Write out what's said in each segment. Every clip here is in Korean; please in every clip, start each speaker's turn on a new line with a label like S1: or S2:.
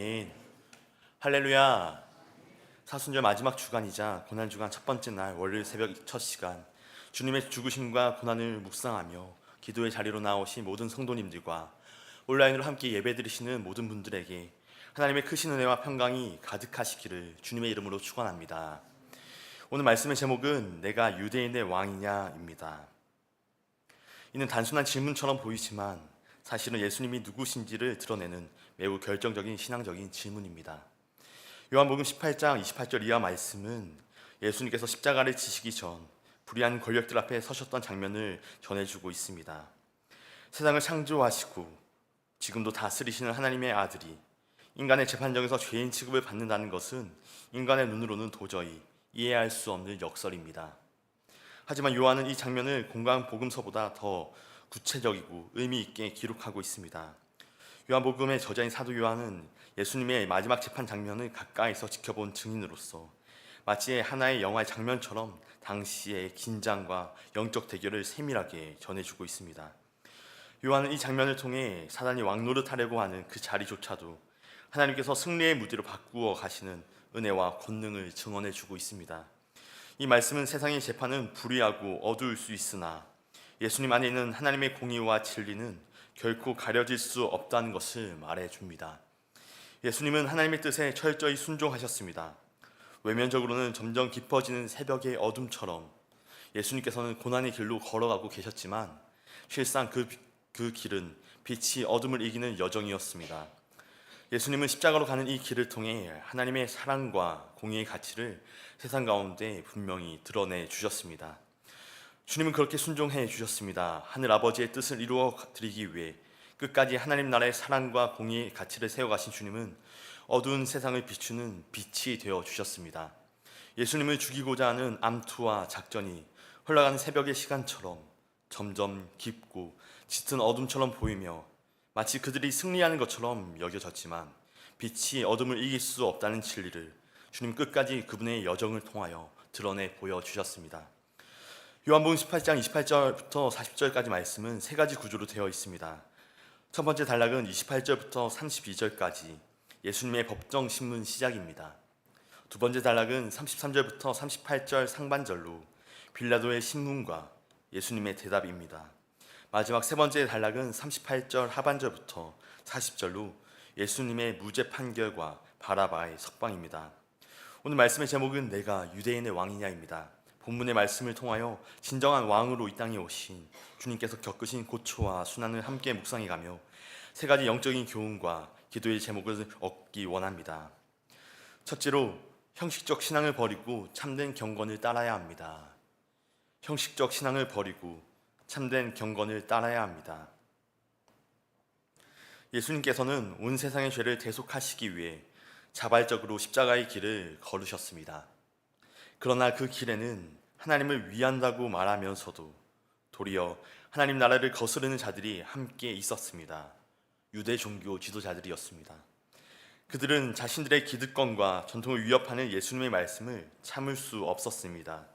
S1: 아멘. 할렐루야. 사순절 마지막 주간이자 고난주간 첫 번째 날 월요일 새벽 첫 시간, 주님의 죽으심과 고난을 묵상하며 기도의 자리로 나오신 모든 성도님들과 온라인으로 함께 예배드리시는 모든 분들에게 하나님의 크신 은혜와 평강이 가득하시기를 주님의 이름으로 축원합니다. 오늘 말씀의 제목은 내가 유대인의 왕이냐입니다. 이는 단순한 질문처럼 보이지만 사실은 예수님이 누구신지를 드러내는 매우 결정적인 신앙적인 질문입니다. 요한복음 18장 28절 이하 말씀은 예수님께서 십자가를 지시기 전 불의한 권력들 앞에 서셨던 장면을 전해주고 있습니다. 세상을 창조하시고 지금도 다스리시는 하나님의 아들이 인간의 재판정에서 죄인 취급을 받는다는 것은 인간의 눈으로는 도저히 이해할 수 없는 역설입니다. 하지만 요한은 이 장면을 공관복음서보다 더 구체적이고 의미 있게 기록하고 있습니다. 요한복음의 저자인 사도 요한은 예수님의 마지막 재판 장면을 가까이서 지켜본 증인으로서 마치 하나의 영화의 장면처럼 당시의 긴장과 영적 대결을 세밀하게 전해주고 있습니다. 요한은 이 장면을 통해 사단이 왕노릇하려고 하는 그 자리조차도 하나님께서 승리의 무대로 바꾸어 가시는 은혜와 권능을 증언해주고 있습니다. 이 말씀은 세상의 재판은 불의하고 어두울 수 있으나 예수님 안에 있는 하나님의 공의와 진리는 결코 가려질 수 없다는 것을 말해줍니다. 예수님은 하나님의 뜻에 철저히 순종하셨습니다. 외면적으로는 점점 깊어지는 새벽의 어둠처럼 예수님께서는 고난의 길로 걸어가고 계셨지만 실상 그 길은 빛이 어둠을 이기는 여정이었습니다. 예수님은 십자가로 가는 이 길을 통해 하나님의 사랑과 공의의 가치를 세상 가운데 분명히 드러내 주셨습니다. 주님은 그렇게 순종해 주셨습니다. 하늘 아버지의 뜻을 이루어 드리기 위해 끝까지 하나님 나라의 사랑과 공의의 가치를 세워가신 주님은 어두운 세상을 비추는 빛이 되어 주셨습니다. 예수님을 죽이고자 하는 암투와 작전이 흘러가는 새벽의 시간처럼 점점 깊고 짙은 어둠처럼 보이며 마치 그들이 승리하는 것처럼 여겨졌지만 빛이 어둠을 이길 수 없다는 진리를 주님 끝까지 그분의 여정을 통하여 드러내 보여주셨습니다. 요한복음 18장 28절부터 40절까지 말씀은 세 가지 구조로 되어 있습니다. 첫 번째 단락은 28절부터 32절까지 예수님의 법정 신문 시작입니다. 두 번째 단락은 33절부터 38절 상반절로 빌라도의 신문과 예수님의 대답입니다. 마지막 세 번째 단락은 38절 하반절부터 40절로 예수님의 무죄 판결과 바라바의 석방입니다. 오늘 말씀의 제목은 내가 유대인의 왕이냐입니다. 본문의 말씀을 통하여 진정한 왕으로 이 땅에 오신 주님께서 겪으신 고초와 순환을 함께 묵상해가며 세 가지 영적인 교훈과 기도의 제목을 얻기 원합니다. 첫째로 형식적 신앙을 버리고 참된 경건을 따라야 합니다. 형식적 신앙을 버리고 참된 경건을 따라야 합니다. 예수님께서는 온 세상의 죄를 대속하시기 위해 자발적으로 십자가의 길을 걸으셨습니다. 그러나 그 길에는 하나님을 위한다고 말하면서도 도리어 하나님 나라를 거스르는 자들이 함께 있었습니다. 유대 종교 지도자들이었습니다. 그들은 자신들의 기득권과 전통을 위협하는 예수님의 말씀을 참을 수 없었습니다.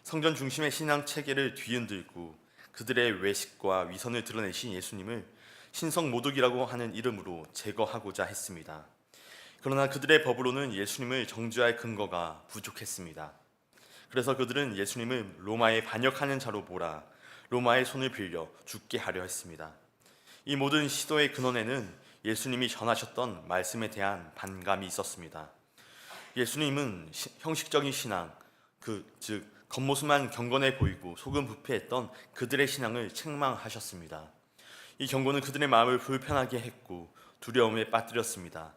S1: 성전 중심의 신앙 체계를 뒤흔들고 그들의 외식과 위선을 드러내신 예수님을 신성모독이라고 하는 이름으로 제거하고자 했습니다. 그러나 그들의 법으로는 예수님을 정죄할 근거가 부족했습니다. 그래서 그들은 예수님을 로마에 반역하는 자로 몰아 로마의 손을 빌려 죽게 하려 했습니다. 이 모든 시도의 근원에는 예수님이 전하셨던 말씀에 대한 반감이 있었습니다. 예수님은 형식적인 신앙, 즉 겉모습만 경건해 보이고 속은 부패했던 그들의 신앙을 책망하셨습니다. 이 경고는 그들의 마음을 불편하게 했고 두려움에 빠뜨렸습니다.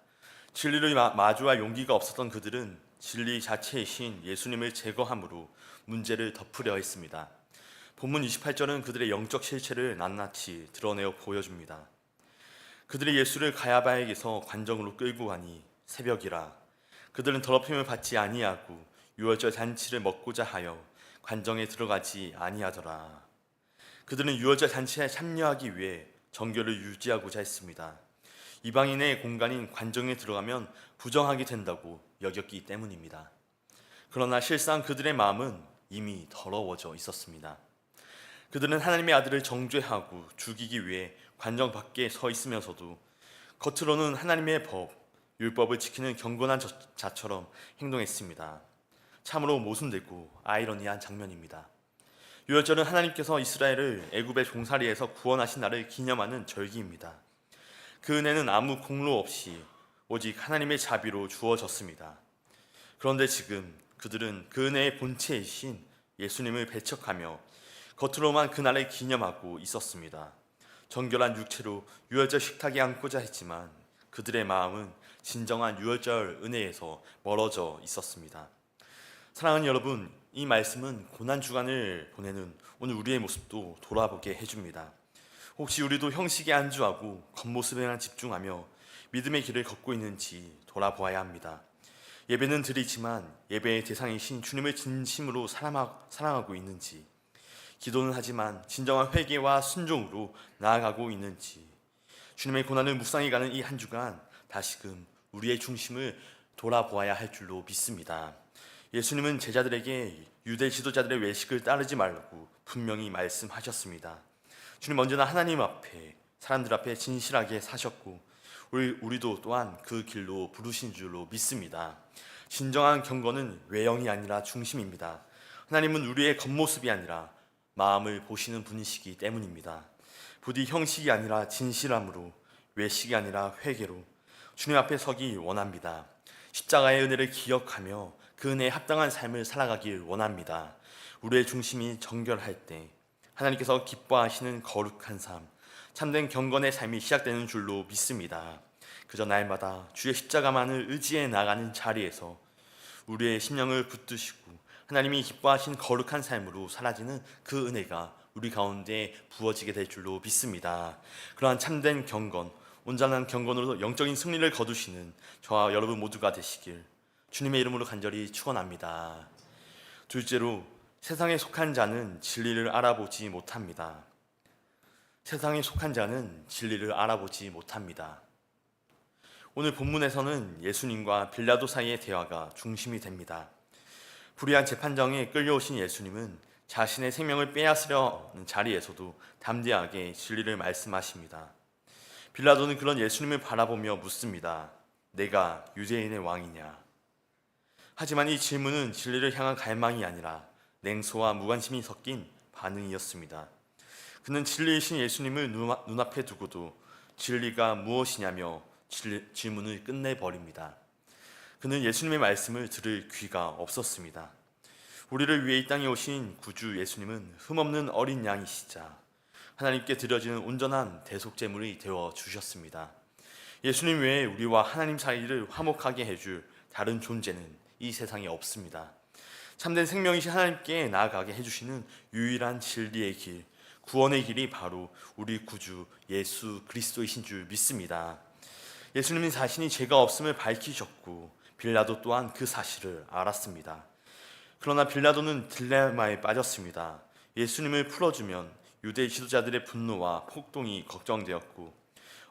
S1: 진리를 마주할 용기가 없었던 그들은 진리 자체이신 예수님을 제거함으로 문제를 덮으려 했습니다. 본문 28절은 그들의 영적 실체를 낱낱이 드러내어 보여줍니다. 그들이 예수를 가야바에게서 관정으로 끌고 가니 새벽이라 그들은 더럽힘을 받지 아니하고 유월절 잔치를 먹고자 하여 관정에 들어가지 아니하더라. 그들은 유월절 잔치에 참여하기 위해 정결을 유지하고자 했습니다. 이방인의 공간인 관정에 들어가면 부정하게 된다고 여겼기 때문입니다. 그러나 실상 그들의 마음은 이미 더러워져 있었습니다. 그들은 하나님의 아들을 정죄하고 죽이기 위해 관정 밖에 서 있으면서도 겉으로는 하나님의 법, 율법을 지키는 경건한 자처럼 행동했습니다. 참으로 모순되고 아이러니한 장면입니다. 유월절은 하나님께서 이스라엘을 애굽의 종살이에서 구원하신 날을 기념하는 절기입니다. 그 은혜는 아무 공로 없이 오직 하나님의 자비로 주어졌습니다. 그런데 지금 그들은 그 은혜의 본체이신 예수님을 배척하며 겉으로만 그날을 기념하고 있었습니다. 정결한 육체로 유월절 식탁에 앉고자 했지만 그들의 마음은 진정한 유월절 은혜에서 멀어져 있었습니다. 사랑하는 여러분, 이 말씀은 고난주간을 보내는 오늘 우리의 모습도 돌아보게 해줍니다. 혹시 우리도 형식에 안주하고 겉모습에만 집중하며 믿음의 길을 걷고 있는지 돌아보아야 합니다. 예배는 드리지만 예배의 대상이신 주님을 진심으로 사랑하고 있는지, 기도는 하지만 진정한 회개와 순종으로 나아가고 있는지, 주님의 고난을 묵상해가는 이 한 주간 다시금 우리의 중심을 돌아보아야 할 줄로 믿습니다. 예수님은 제자들에게 유대 지도자들의 외식을 따르지 말라고 분명히 말씀하셨습니다. 주님 언제나 하나님 앞에, 사람들 앞에 진실하게 사셨고 우리도 또한 그 길로 부르신 줄로 믿습니다. 진정한 경건은 외형이 아니라 중심입니다. 하나님은 우리의 겉모습이 아니라 마음을 보시는 분이시기 때문입니다. 부디 형식이 아니라 진실함으로, 외식이 아니라 회개로 주님 앞에 서기 원합니다. 십자가의 은혜를 기억하며 그 은혜에 합당한 삶을 살아가길 원합니다. 우리의 중심이 정결할 때 하나님께서 기뻐하시는 거룩한 삶, 참된 경건의 삶이 시작되는 줄로 믿습니다. 그저 날마다 주의 십자가만을 의지해 나가는 자리에서 우리의 심령을 붙드시고 하나님이 기뻐하신 거룩한 삶으로 사라지는 그 은혜가 우리 가운데 부어지게 될 줄로 믿습니다. 그러한 참된 경건, 온전한 경건으로 영적인 승리를 거두시는 저와 여러분 모두가 되시길 주님의 이름으로 간절히 축원합니다. 둘째로, 세상에 속한 자는 진리를 알아보지 못합니다. 세상에 속한 자는 진리를 알아보지 못합니다. 오늘 본문에서는 예수님과 빌라도 사이의 대화가 중심이 됩니다. 불의한 재판정에 끌려오신 예수님은 자신의 생명을 빼앗으려는 자리에서도 담대하게 진리를 말씀하십니다. 빌라도는 그런 예수님을 바라보며 묻습니다. 내가 유대인의 왕이냐? 하지만 이 질문은 진리를 향한 갈망이 아니라 냉소와 무관심이 섞인 반응이었습니다. 그는 진리이신 예수님을 눈앞에 두고도 진리가 무엇이냐며 질문을 끝내버립니다. 그는 예수님의 말씀을 들을 귀가 없었습니다. 우리를 위해 이 땅에 오신 구주 예수님은 흠없는 어린 양이시자 하나님께 드려지는 온전한 대속제물이 되어 주셨습니다. 예수님 외에 우리와 하나님 사이를 화목하게 해줄 다른 존재는 이 세상에 없습니다. 참된 생명이신 하나님께 나아가게 해주시는 유일한 진리의 길, 구원의 길이 바로 우리 구주 예수 그리스도이신 줄 믿습니다. 예수님은 자신이 죄가 없음을 밝히셨고 빌라도 또한 그 사실을 알았습니다. 그러나 빌라도는 딜레마에 빠졌습니다. 예수님을 풀어주면 유대 지도자들의 분노와 폭동이 걱정되었고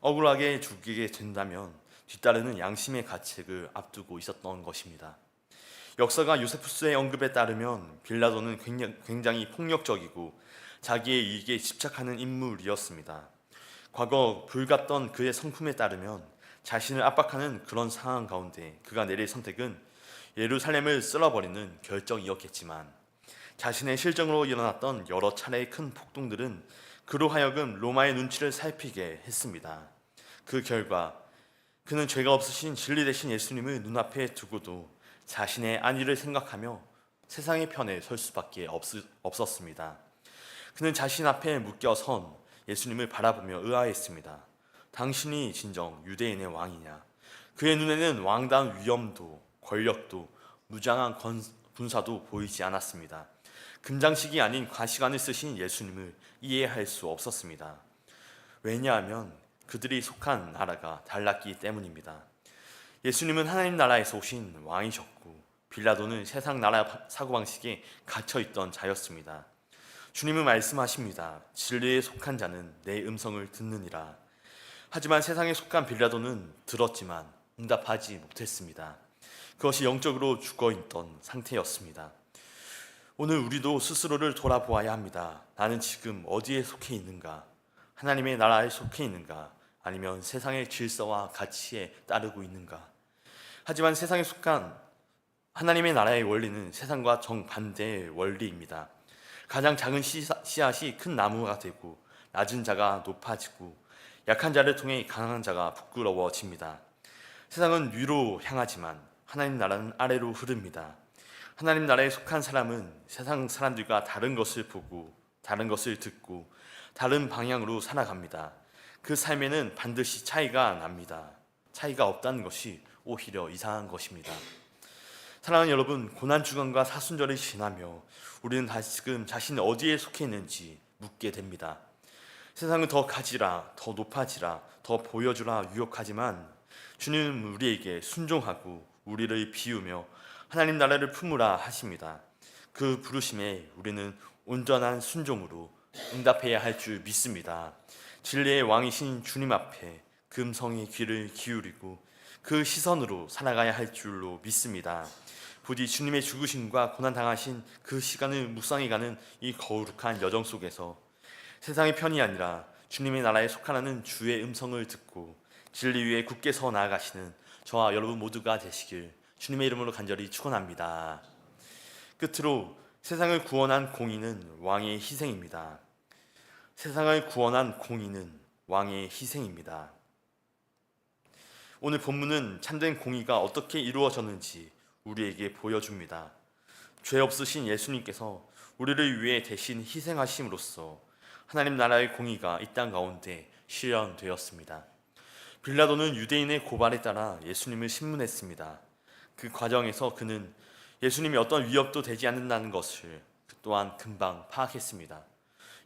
S1: 억울하게 죽이게 된다면 뒤따르는 양심의 가책을 앞두고 있었던 것입니다. 역사가 요세푸스의 언급에 따르면 빌라도는 굉장히 폭력적이고 자기의 이익에 집착하는 인물이었습니다. 과거 불같던 그의 성품에 따르면 자신을 압박하는 그런 상황 가운데 그가 내릴 선택은 예루살렘을 쓸어버리는 결정이었겠지만 자신의 실정으로 일어났던 여러 차례의 큰 폭동들은 그로 하여금 로마의 눈치를 살피게 했습니다. 그 결과 그는 죄가 없으신 진리 되신 예수님을 눈앞에 두고도 자신의 안위를 생각하며 세상의 편에 설 수밖에 없었습니다. 그는 자신 앞에 묶여선 예수님을 바라보며 의아했습니다. 당신이 진정 유대인의 왕이냐? 그의 눈에는 왕다운 위엄도 권력도 무장한 군사도 보이지 않았습니다. 금장식이 아닌 과시관을 쓰신 예수님을 이해할 수 없었습니다. 왜냐하면 그들이 속한 나라가 달랐기 때문입니다. 예수님은 하나님 나라에서 오신 왕이셨고 빌라도는 세상 나라 사고방식에 갇혀있던 자였습니다. 주님은 말씀하십니다. 진리에 속한 자는 내 음성을 듣느니라. 하지만 세상에 속한 빌라도는 들었지만 응답하지 못했습니다. 그것이 영적으로 죽어있던 상태였습니다. 오늘 우리도 스스로를 돌아보아야 합니다. 나는 지금 어디에 속해 있는가? 하나님의 나라에 속해 있는가? 아니면 세상의 질서와 가치에 따르고 있는가? 하지만 세상에 속한 하나님의 나라의 원리는 세상과 정반대의 원리입니다. 가장 작은 씨앗이 큰 나무가 되고 낮은 자가 높아지고 약한 자를 통해 강한 자가 부끄러워집니다. 세상은 위로 향하지만 하나님 나라는 아래로 흐릅니다. 하나님 나라에 속한 사람은 세상 사람들과 다른 것을 보고 다른 것을 듣고 다른 방향으로 살아갑니다. 그 삶에는 반드시 차이가 납니다. 차이가 없다는 것이 오히려 이상한 것입니다. 사랑하는 여러분, 고난주간과 사순절을 지나며 우리는 다시금 자신이 어디에 속해 있는지 묻게 됩니다. 세상은 더 가지라, 더 높아지라, 더 보여주라 유혹하지만 주님은 우리에게 순종하고 우리를 비우며 하나님 나라를 품으라 하십니다. 그 부르심에 우리는 온전한 순종으로 응답해야 할 줄 믿습니다. 진리의 왕이신 주님 앞에 금성의 귀를 기울이고 그 시선으로 살아가야 할 줄로 믿습니다. 부디 주님의 죽으심과 고난당하신 그 시간을 묵상해가는 이 거룩한 여정 속에서 세상의 편이 아니라 주님의 나라에 속하라는 주의 음성을 듣고 진리 위에 굳게 서 나아가시는 저와 여러분 모두가 되시길 주님의 이름으로 간절히 축원합니다. 끝으로 세상을 구원한 공의는 왕의 희생입니다. 세상을 구원한 공의는 왕의 희생입니다. 오늘 본문은 참된 공의가 어떻게 이루어졌는지 우리에게 보여줍니다. 죄 없으신 예수님께서 우리를 위해 대신 희생하심으로써 하나님 나라의 공의가 이 땅 가운데 실현되었습니다. 빌라도는 유대인의 고발에 따라 예수님을 신문했습니다. 그 과정에서 그는 예수님이 어떤 위협도 되지 않는다는 것을 또한 금방 파악했습니다.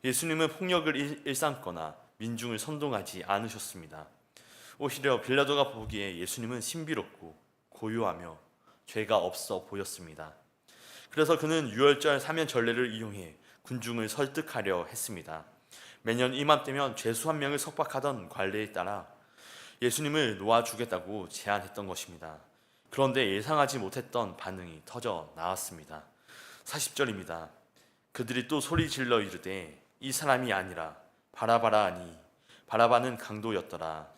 S1: 예수님은 폭력을 일삼거나 민중을 선동하지 않으셨습니다. 오히려 빌라도가 보기에 예수님은 신비롭고 고요하며 죄가 없어 보였습니다. 그래서 그는 유월절 사면 전례를 이용해 군중을 설득하려 했습니다. 매년 이맘때면 죄수 한 명을 석박하던 관례에 따라 예수님을 놓아주겠다고 제안했던 것입니다. 그런데 예상하지 못했던 반응이 터져 나왔습니다. 40절입니다. 그들이 또 소리 질러 이르되 이 사람이 아니라 바라바라 하니 바라바는 강도였더라.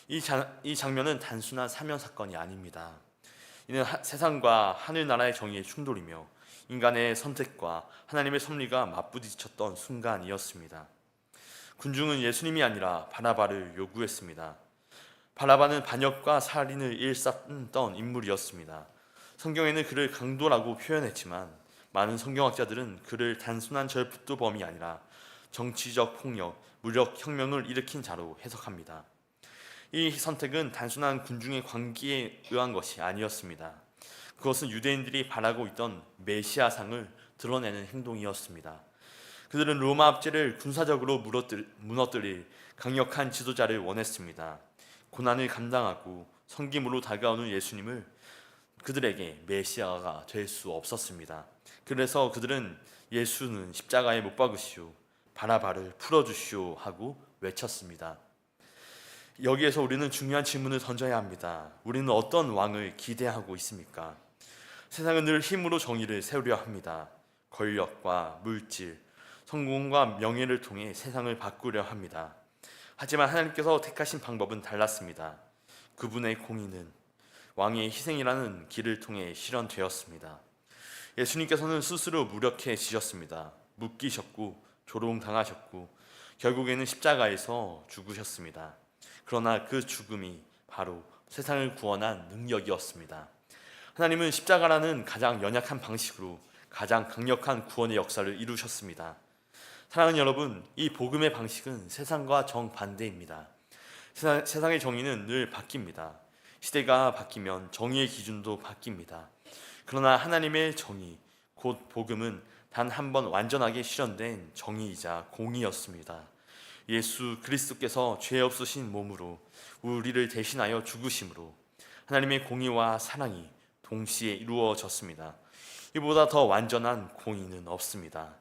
S1: 이 장면은 단순한 사면 사건이 아닙니다. 이는 세상과 하늘나라의 정의의 충돌이며 인간의 선택과 하나님의 섭리가 맞부딪혔던 순간이었습니다. 군중은 예수님이 아니라 바라바를 요구했습니다. 바라바는 반역과 살인을 일삼던 인물이었습니다. 성경에는 그를 강도라고 표현했지만 많은 성경학자들은 그를 단순한 절도범이 아니라 정치적 폭력, 무력 혁명을 일으킨 자로 해석합니다. 이 선택은 단순한 군중의 관계에 의한 것이 아니었습니다. 그것은 유대인들이 바라고 있던 메시아상을 드러내는 행동이었습니다. 그들은 로마 압제를 군사적으로 무너뜨릴 강력한 지도자를 원했습니다. 고난을 감당하고 섬김으로 다가오는 예수님을 그들에게 메시아가 될 수 없었습니다. 그래서 그들은 예수는 십자가에 못 박으시오, 바라바를 풀어주시오 하고 외쳤습니다. 여기에서 우리는 중요한 질문을 던져야 합니다. 우리는 어떤 왕을 기대하고 있습니까? 세상은 늘 힘으로 정의를 세우려 합니다. 권력과 물질, 성공과 명예를 통해 세상을 바꾸려 합니다. 하지만 하나님께서 택하신 방법은 달랐습니다. 그분의 공의는 왕의 희생이라는 길을 통해 실현되었습니다. 예수님께서는 스스로 무력해지셨습니다. 묶이셨고 조롱당하셨고 결국에는 십자가에서 죽으셨습니다. 그러나 그 죽음이 바로 세상을 구원한 능력이었습니다. 하나님은 십자가라는 가장 연약한 방식으로 가장 강력한 구원의 역사를 이루셨습니다. 사랑하는 여러분, 이 복음의 방식은 세상과 정반대입니다. 세상의 정의는 늘 바뀝니다. 시대가 바뀌면 정의의 기준도 바뀝니다. 그러나 하나님의 정의, 곧 복음은 단 한 번 완전하게 실현된 정의이자 공의였습니다. 예수 그리스도께서 죄 없으신 몸으로 우리를 대신하여 죽으심으로 하나님의 공의와 사랑이 동시에 이루어졌습니다. 이보다 더 완전한 공의는 없습니다.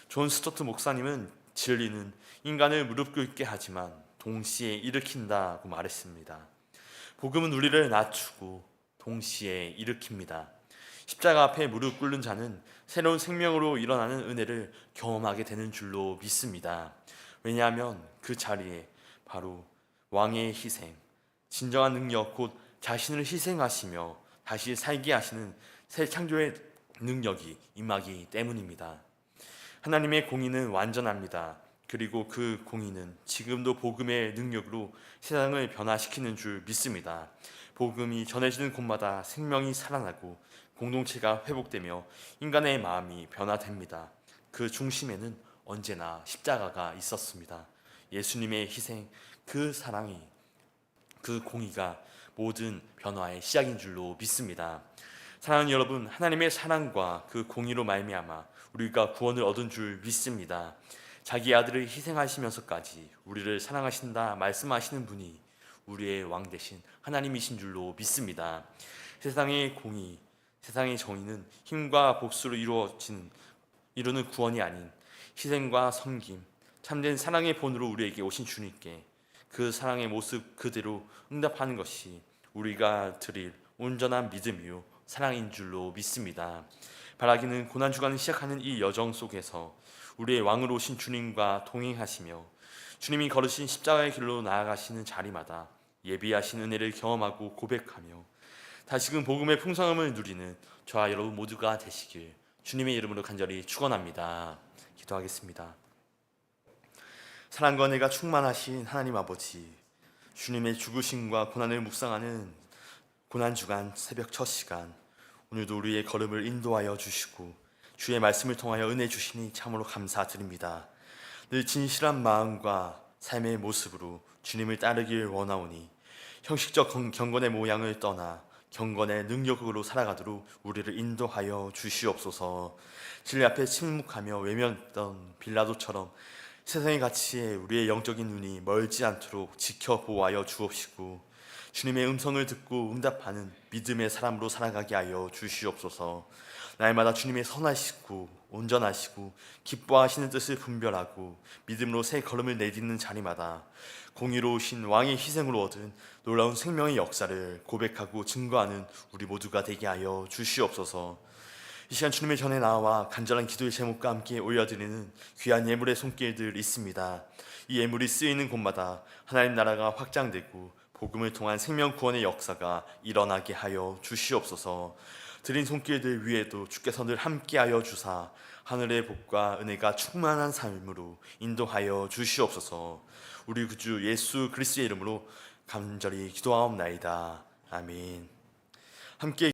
S1: 존 스토트 목사님은 진리는 인간을 무릎 꿇게 하지만 동시에 일으킨다고 말했습니다. 복음은 우리를 낮추고 동시에 일으킵니다. 십자가 앞에 무릎 꿇는 자는 새로운 생명으로 일어나는 은혜를 경험하게 되는 줄로 믿습니다. 왜냐하면 그 자리에 바로 왕의 희생, 진정한 능력 곧 자신을 희생하시며 다시 살게 하시는 새 창조의 능력이 임하기 때문입니다. 하나님의 공의는 완전합니다. 그리고 그 공의는 지금도 복음의 능력으로 세상을 변화시키는 줄 믿습니다. 복음이 전해지는 곳마다 생명이 살아나고 공동체가 회복되며 인간의 마음이 변화됩니다. 그 중심에는 언제나 십자가가 있었습니다. 예수님의 희생, 그 사랑이, 그 공의가 모든 변화의 시작인 줄로 믿습니다. 사랑하는 여러분, 하나님의 사랑과 그 공의로 말미암아 우리가 구원을 얻은 줄 믿습니다. 자기 아들을 희생하시면서까지 우리를 사랑하신다 말씀하시는 분이 우리의 왕 되신 하나님이신 줄로 믿습니다. 세상의 공의, 세상의 정의는 힘과 복수로 이루는 구원이 아닌 희생과 섬김, 참된 사랑의 본으로 우리에게 오신 주님께 그 사랑의 모습 그대로 응답하는 것이 우리가 드릴 온전한 믿음이요 사랑인 줄로 믿습니다. 바라기는 고난주간을 시작하는 이 여정 속에서 우리의 왕으로 오신 주님과 동행하시며 주님이 걸으신 십자가의 길로 나아가시는 자리마다 예비하신 은혜를 경험하고 고백하며 다시금 복음의 풍성함을 누리는 저와 여러분 모두가 되시길 주님의 이름으로 간절히 축원합니다. 기도하겠습니다. 사랑과 은혜가 충만하신 하나님 아버지, 주님의 죽으심과 고난을 묵상하는 고난주간 새벽 첫 시간, 오늘도 우리의 걸음을 인도하여 주시고 주의 말씀을 통하여 은혜 주시니 참으로 감사드립니다. 늘 진실한 마음과 삶의 모습으로 주님을 따르길 원하오니 형식적 경건의 모양을 떠나 경건의 능력으로 살아가도록 우리를 인도하여 주시옵소서. 진리 앞에 침묵하며 외면했던 빌라도처럼 세상의 가치에 우리의 영적인 눈이 멀지 않도록 지켜보아여 주옵시고 주님의 음성을 듣고 응답하는 믿음의 사람으로 살아가게 하여 주시옵소서. 날마다 주님의 선하시고 온전하시고 기뻐하시는 뜻을 분별하고 믿음으로 새 걸음을 내딛는 자리마다 공의로우신 왕의 희생으로 얻은 놀라운 생명의 역사를 고백하고 증거하는 우리 모두가 되게 하여 주시옵소서. 이 시간 주님의 전에 나와 간절한 기도의 제목과 함께 올려드리는 귀한 예물의 손길들 있습니다. 이 예물이 쓰이는 곳마다 하나님 나라가 확장되고 복음을 통한 생명 구원의 역사가 일어나게 하여 주시옵소서. 드린 손길들 위에도 주께서 늘 함께하여 주사 하늘의 복과 은혜가 충만한 삶으로 인도하여 주시옵소서. 우리 구주 예수 그리스도의 이름으로 간절히 기도하옵나이다. 아멘. 함께